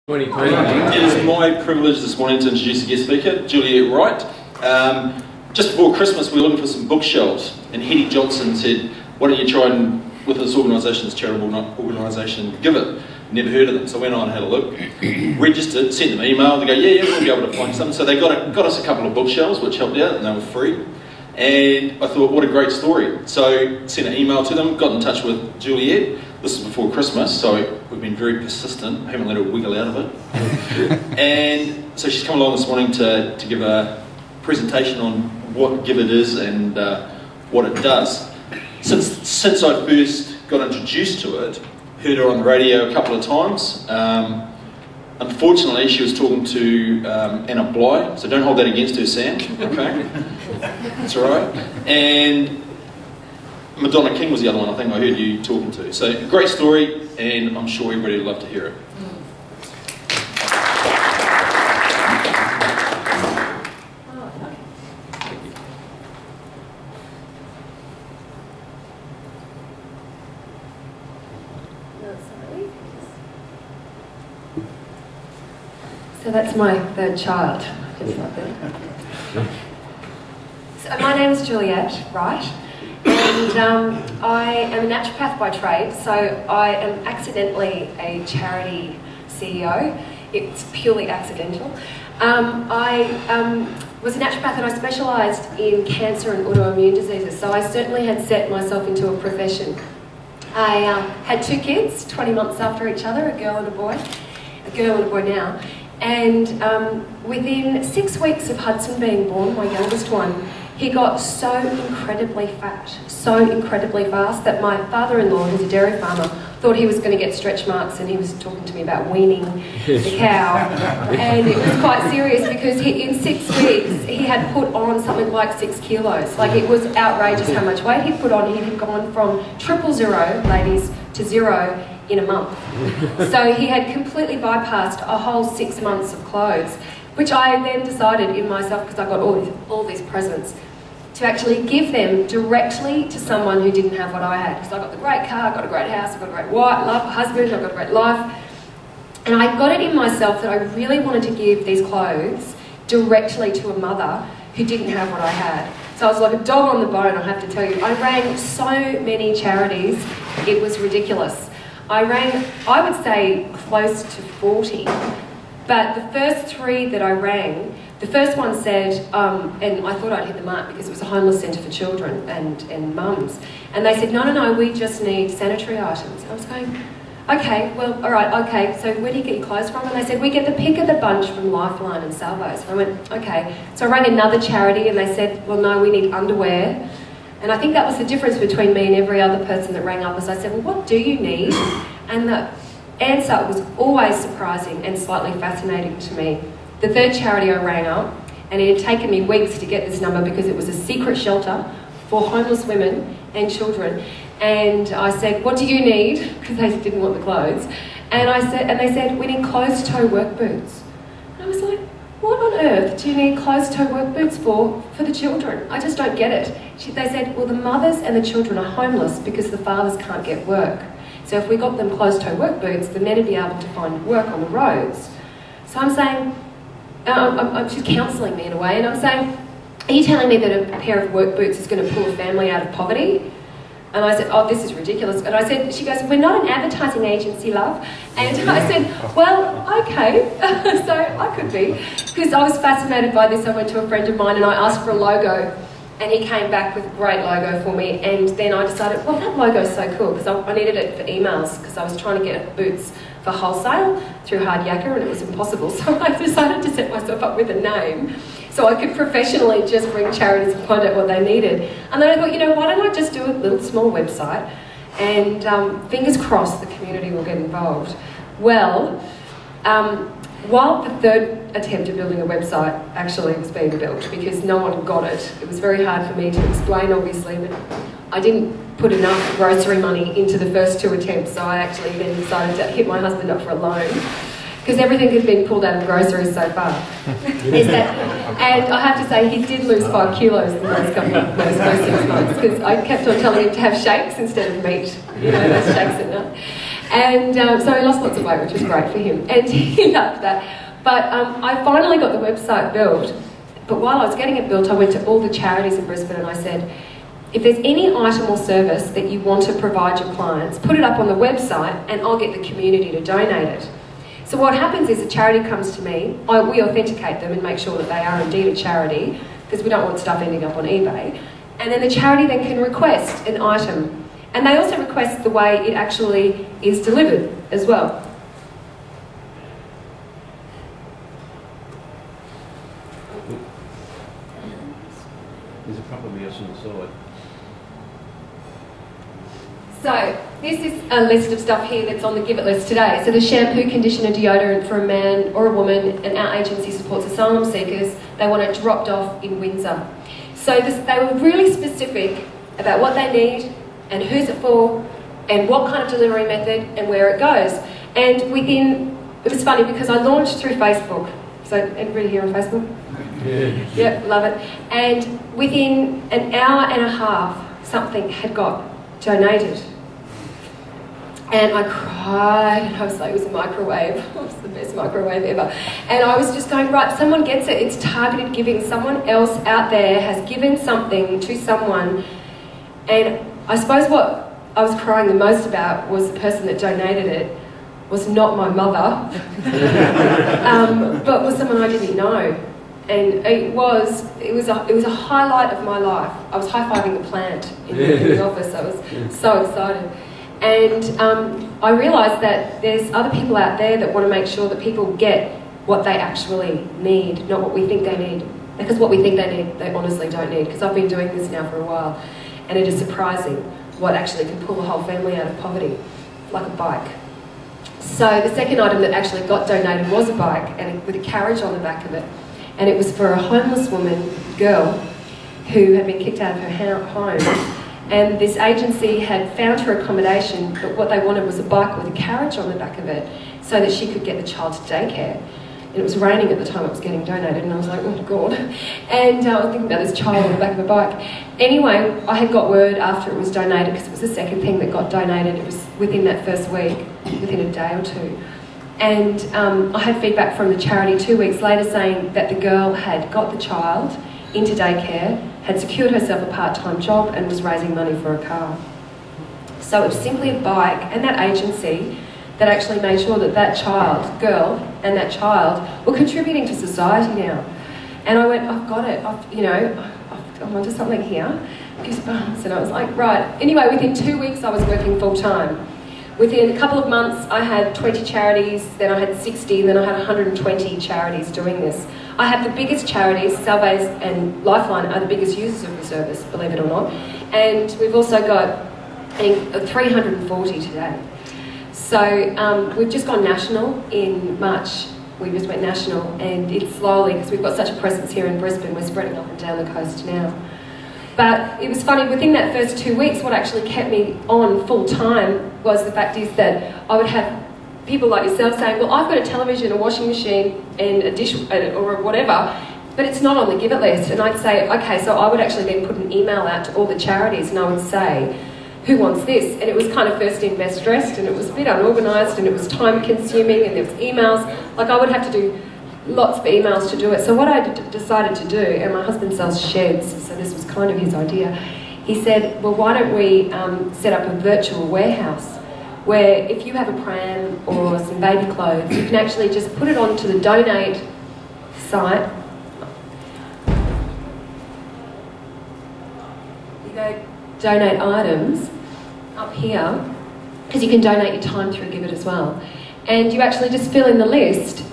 It is my privilege this morning to introduce a guest speaker, Juliette Wright. Just before Christmas we were looking for some bookshelves and Hetty Johnson said, why don't you try and, with this organisation, this charitable organisation, Givit. Never heard of them, so I went on and had a look, registered, sent them an email, they go, yeah, we'll be able to find some. So they got us a couple of bookshelves which helped out and they were free. And I thought, what a great story. So sent an email to them, got in touch with Juliette. This is before Christmas, so we've been very persistent, haven't let her wiggle out of it. And so she's come along this morning to give a presentation on what Givit is and what it does. Since I first got introduced to it, heard her on the radio a couple of times. Unfortunately, she was talking to Anna Bly, so don't hold that against her, Sam, okay? That's all right. And Madonna King was the other one I think I heard you talking to. So, great story, and I'm sure everybody would love to hear it. So that's my third child, just like that. So my name is Juliette Wright, and I am a naturopath by trade, so I am accidentally a charity CEO. It's purely accidental. I was a naturopath and I specialised in cancer and autoimmune diseases, so I certainly had set myself into a profession. I had two kids, 20 months after each other, a girl and a boy now. And within 6 weeks of Hudson being born, my youngest one, he got so incredibly fat, so incredibly fast that my father-in-law, who's a dairy farmer, thought he was going to get stretch marks, and he was talking to me about weaning the cow. And it was quite serious because in 6 weeks he had put on something like 6 kilos. Like, it was outrageous how much weight he'd put on. He had gone from 000, ladies, to 0 in a month. So he had completely bypassed a whole 6 months of clothes, which I then decided in myself, because I got all these presents, to actually give them directly to someone who didn't have what I had. Because I got the great car, I got a great house, I got a great husband, I got a great life. And I got it in myself that I really wanted to give these clothes directly to a mother who didn't have what I had. So I was like a dog on the bone, I have to tell you. I rang so many charities, it was ridiculous. I rang, I would say, close to 40, but the first 3 that I rang, the first one said, and I thought I'd hit the mark because it was a homeless centre for children and mums, and they said, no, we just need sanitary items. I was going, okay, well, all right, okay, so where do you get your clothes from? And they said, we get the pick of the bunch from Lifeline and Salvos. And I went, okay. So I rang another charity and they said, well, no, we need underwear. And I think that was the difference between me and every other person that rang up, as I said, well, what do you need? And the answer was always surprising and slightly fascinating to me. The third charity I rang up, and it had taken me weeks to get this number because it was a secret shelter for homeless women and children. And I said, what do you need? Because they didn't want the clothes. And they said, we need closed-toe work boots. And I was like, what on earth do you need closed-toe work boots for the children? I just don't get it. They said, well, the mothers and the children are homeless because the fathers can't get work. So if we got them closed-toe work boots, the men would be able to find work on the roads. So I'm saying, she's counselling me in a way, and I'm saying, are you telling me that a pair of work boots is going to pull a family out of poverty? And I said, oh, this is ridiculous. And I said, she goes, we're not an advertising agency, love. And I said, well, okay. So I could be. Because I was fascinated by this. I went to a friend of mine and I asked for a logo. And he came back with a great logo for me. And then I decided, well, that logo's so cool. Because I needed it for emails. Because I was trying to get boots for wholesale through Hard Yakka and it was impossible. So I decided to set myself up with a name so I could professionally just ring charities and find out what they needed. And then I thought, you know, why don't I just do a little small website and fingers crossed the community will get involved. Well, while the third attempt at building a website actually was being built because no one got it, it was very hard for me to explain obviously, but I didn't put enough grocery money into the first 2 attempts, so I actually then decided to hit my husband up for a loan. Because everything had been pulled out of groceries so far. And I have to say, he did lose 5 kilos in those 6 months, because I kept on telling him to have shakes instead of meat. You know, those shakes at night. And so he lost lots of weight, which was great for him, and he loved that. But I finally got the website built, but while I was getting it built, I went to all the charities in Brisbane and I said, if there's any item or service that you want to provide your clients, put it up on the website and I'll get the community to donate it. So what happens is a charity comes to me, we authenticate them and make sure that they are indeed a charity, because we don't want stuff ending up on eBay, and then the charity then can request an item. And they also request the way it actually is delivered as well. There's a couple of meals on the side. So, this is a list of stuff here that's on the Givit list today. So the shampoo, conditioner, deodorant for a man or a woman, and our agency supports asylum seekers. They want it dropped off in Windsor. So they were really specific about what they need and who's it for and what kind of delivery method and where it goes. And it was funny because I launched through Facebook. So everybody here on Facebook? Yeah. Yep, love it. And within an hour and a half, something had got donated. And I cried, and I was like, it was a microwave. It was the best microwave ever. And I was just going, right, someone gets it. It's targeted giving. Someone else out there has given something to someone. And I suppose what I was crying the most about was the person that donated it was not my mother, but was someone I didn't know. And it was a highlight of my life. I was high-fiving the plant in the office. I was so excited. And I realised that there's other people out there that want to make sure that people get what they actually need, not what we think they need. Because what we think they need, they honestly don't need. Because I've been doing this now for a while, and it is surprising what actually can pull a whole family out of poverty, like a bike. So the second item that actually got donated was a bike, and with a carriage on the back of it. And it was for a homeless girl, who had been kicked out of her home. And this agency had found her accommodation, but what they wanted was a bike with a carriage on the back of it so that she could get the child to daycare. And it was raining at the time it was getting donated, and I was like, oh God. And I was thinking about this child on the back of a bike. Anyway, I had got word after it was donated, because it was the second thing that got donated. It was within that first week, within a day or two. And I had feedback from the charity 2 weeks later saying that the girl had got the child into daycare, had secured herself a part-time job and was raising money for a car. So it was simply a bike and that agency that actually made sure that that girl and that child were contributing to society now. And I went, I've got it, I'm onto something here. Goosebumps. And I was like, right. Anyway, within 2 weeks I was working full-time. Within a couple of months, I had 20 charities, then I had 60, then I had 120 charities doing this. I have the biggest charities, Salvation and Lifeline are the biggest users of the service, believe it or not. And we've also got, I think, 340 today. So we've just gone national in March. We just went national, and it's slowly, because we've got such a presence here in Brisbane, we're spreading up and down the coast now. But it was funny, within that first 2 weeks, what actually kept me on full time was the fact is that I would have people like yourself saying, well, I've got a television, a washing machine and a dish or whatever, but it's not on the Givit list. And I'd say, okay, so I would actually then put an email out to all the charities and I would say, who wants this? And it was kind of first in, best dressed, and it was a bit unorganised, and it was time consuming, and there was emails. Like I would have to do lots of emails to do it. So what I decided to do, and my husband sells sheds, so this was kind of his idea, he said, well, why don't we set up a virtual warehouse where if you have a pram or some baby clothes, you can actually just put it onto the donate site. You go donate items up here, because you can donate your time through Givit as well. And you actually just fill in the list.